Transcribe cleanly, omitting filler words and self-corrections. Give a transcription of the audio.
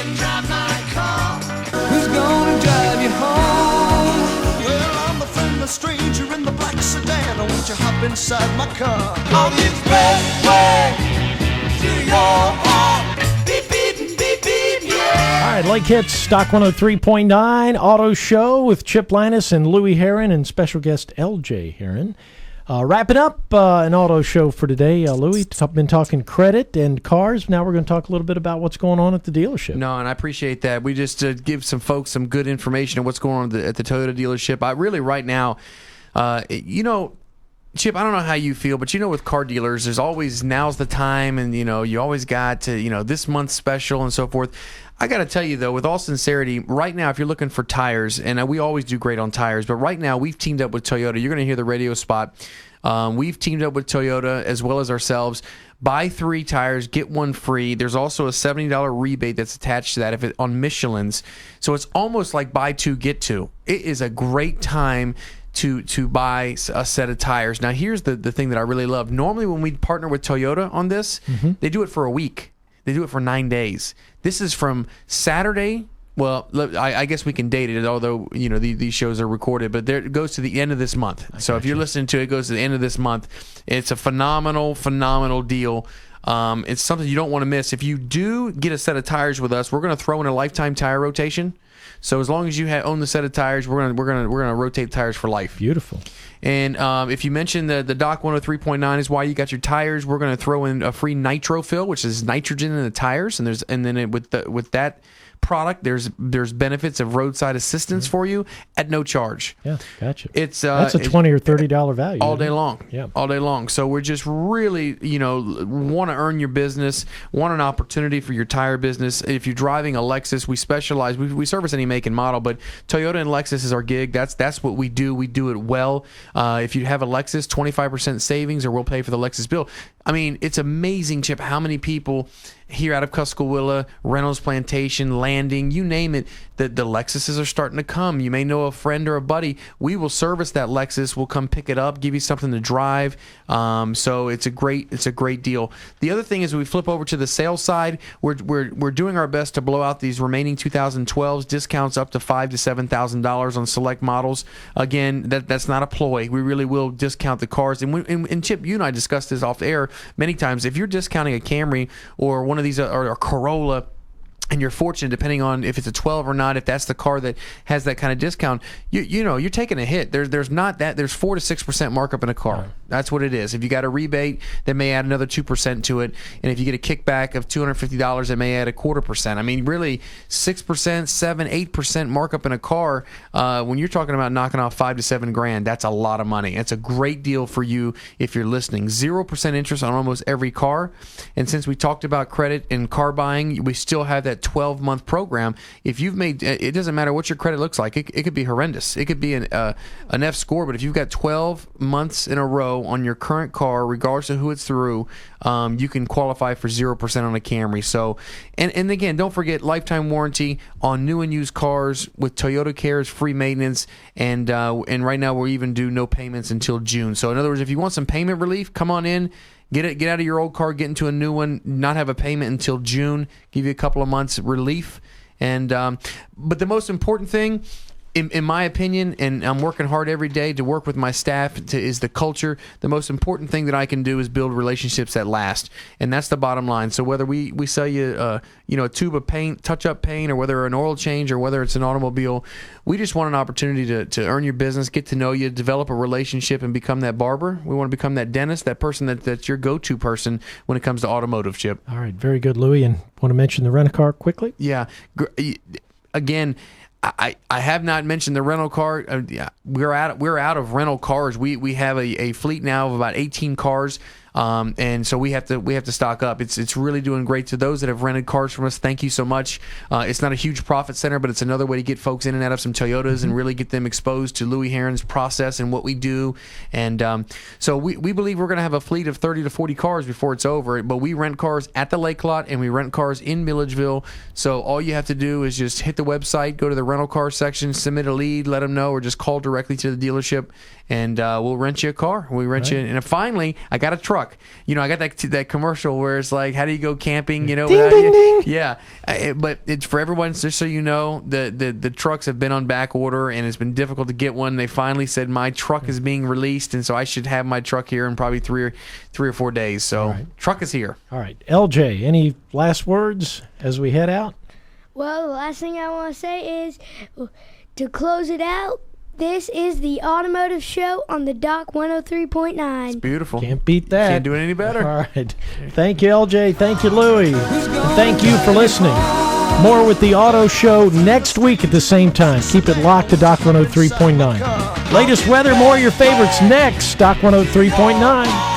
can drive my car? Who's gonna drive you home? Well, I'm a friendly stranger in the black sedan. Won't you hop inside my car? On the expressway to your heart. Beep, beep, beep, beep, yeah. All right, Lake Hits, Stock 103.9, Auto Show with Chip Lyness and Louie Herron and special guest L.J. Herron. Wrapping up an auto show for today, Louie. Been talking credit and cars. Now we're going to talk a little bit about what's going on at the dealership. No, and I appreciate that. We just give some folks some good information on what's going on at the Toyota dealership. I really, right now, Chip, I don't know how you feel, but with car dealers, there's always now's the time, and you always got to this month's special and so forth. I got to tell you though, with all sincerity, right now, if you're looking for tires, and we always do great on tires, but right now we've teamed up with Toyota. You're going to hear the radio spot. We've teamed up with Toyota as well as ourselves. Buy 3 tires, get 1 free. There's also a $70 rebate that's attached to that on Michelin's. So it's almost like buy 2, get 2. It is a great time to buy a set of tires. Now, here's the thing that I really love. Normally, when we partner with Toyota on this, they do it for a week. They do it for 9 days. This is from Saturday. Well, I guess we can date it, although these shows are recorded. But it goes to the end of this month. So if you're listening to it, it goes to the end of this month. It's a phenomenal deal. It's something you don't want to miss. If you do get a set of tires with us, we're going to throw in a lifetime tire rotation. So as long as you own the set of tires, we're gonna rotate tires for life. Beautiful. And if you mention the Doc 103.9 is why you got your tires, we're gonna throw in a free nitro fill, which is nitrogen in the tires, with that product, there's benefits of roadside assistance for you at no charge. Yeah, gotcha. That's a $20 or $30 value all day long. Yeah, all day long. So we're just really, want to earn your business, want an opportunity for your tire business. If you're driving a Lexus, we specialize. We service any make and model, but Toyota and Lexus is our gig. That's what we do. We do it well. If you have a Lexus, 25% savings, or we'll pay for the Lexus bill. I mean, it's amazing, Chip, how many people here out of Tuscaloosa, Reynolds Plantation, Landing, you name it, the Lexuses are starting to come. You may know a friend or a buddy. We will service that Lexus. We'll come pick it up, give you something to drive. So it's a great deal. The other thing is, we flip over to the sales side. We're doing our best to blow out these remaining 2012s, discounts up to $5,000 to $7,000 on select models. Again, that's not a ploy. We really will discount the cars. And Chip, you and I discussed this off air many times. If you're discounting a Camry or one of these or a Corolla, and you're fortunate, depending on if it's a 12 or not, if that's the car that has that kind of discount, you're taking a hit. There's 4 to 6% markup in a car. Right. That's what it is. If you got a rebate, that may add another 2% to it, and if you get a kickback of $250, it may add 0.25%. I mean, really, 6%, 7, 8% markup in a car. When you're talking about knocking off $5 to $7 grand, that's a lot of money. It's a great deal for you if you're listening. 0% interest on almost every car, and since we talked about credit and car buying, we still have that 12-month program. If you've made, it doesn't matter what your credit looks like. It could be horrendous. It could be an F score, but if you've got 12 months in a row on your current car, regardless of who it's through, you can qualify for 0% on a Camry. So, and again, don't forget lifetime warranty on new and used cars with Toyota Cares, free maintenance, and right now we even do no payments until June. So in other words, if you want some payment relief, come on in. Get out of your old car, get into a new one, not have a payment until June, give you a couple of months relief. And but the most important thing, in my opinion, and I'm working hard every day to work with my staff, is the culture. The most important thing that I can do is build relationships that last, and that's the bottom line. So whether we sell you a tube of paint, touch-up paint, or whether an oil change, or whether it's an automobile, we just want an opportunity to earn your business, get to know you, develop a relationship, and become that barber. We want to become that dentist, that person that's your go-to person when it comes to automotive, Chip. All right, very good, Louie. And want to mention the rent-a-car quickly? Yeah. Again, I have not mentioned the rental car. We're out of rental cars. We have a fleet now of about 18 cars. And so we have to stock up. It's really doing great to those that have rented cars from us. Thank you so much. It's not a huge profit center, but it's another way to get folks in and out of some Toyotas and really get them exposed to Louie Herron's process and what we do. And so we believe we're going to have a fleet of 30 to 40 cars before it's over. But we rent cars at the Lake Lot and we rent cars in Milledgeville. So all you have to do is just hit the website, go to the rental car section, submit a lead, let them know, or just call directly to the dealership. and we'll rent you a car. We rent you, and finally, I got a truck. You know, I got that commercial where it's like, how do you go camping? You know, Ding, ding, ding. Yeah, but it's for everyone. Just so you know, the trucks have been on back order, and it's been difficult to get one. They finally said my truck is being released, and so I should have my truck here in probably three or 4 days. So truck is here. All right, LJ, any last words as we head out? Well, the last thing I want to say is, to close it out, this is the Automotive Show on the Doc 103.9. Beautiful. Can't beat that. Can't do it any better. All right. Thank you, LJ. Thank you, Louie. And thank you for listening. More with the Auto Show next week at the same time. Keep it locked to Doc 103.9. Latest weather, more of your favorites next. Doc 103.9.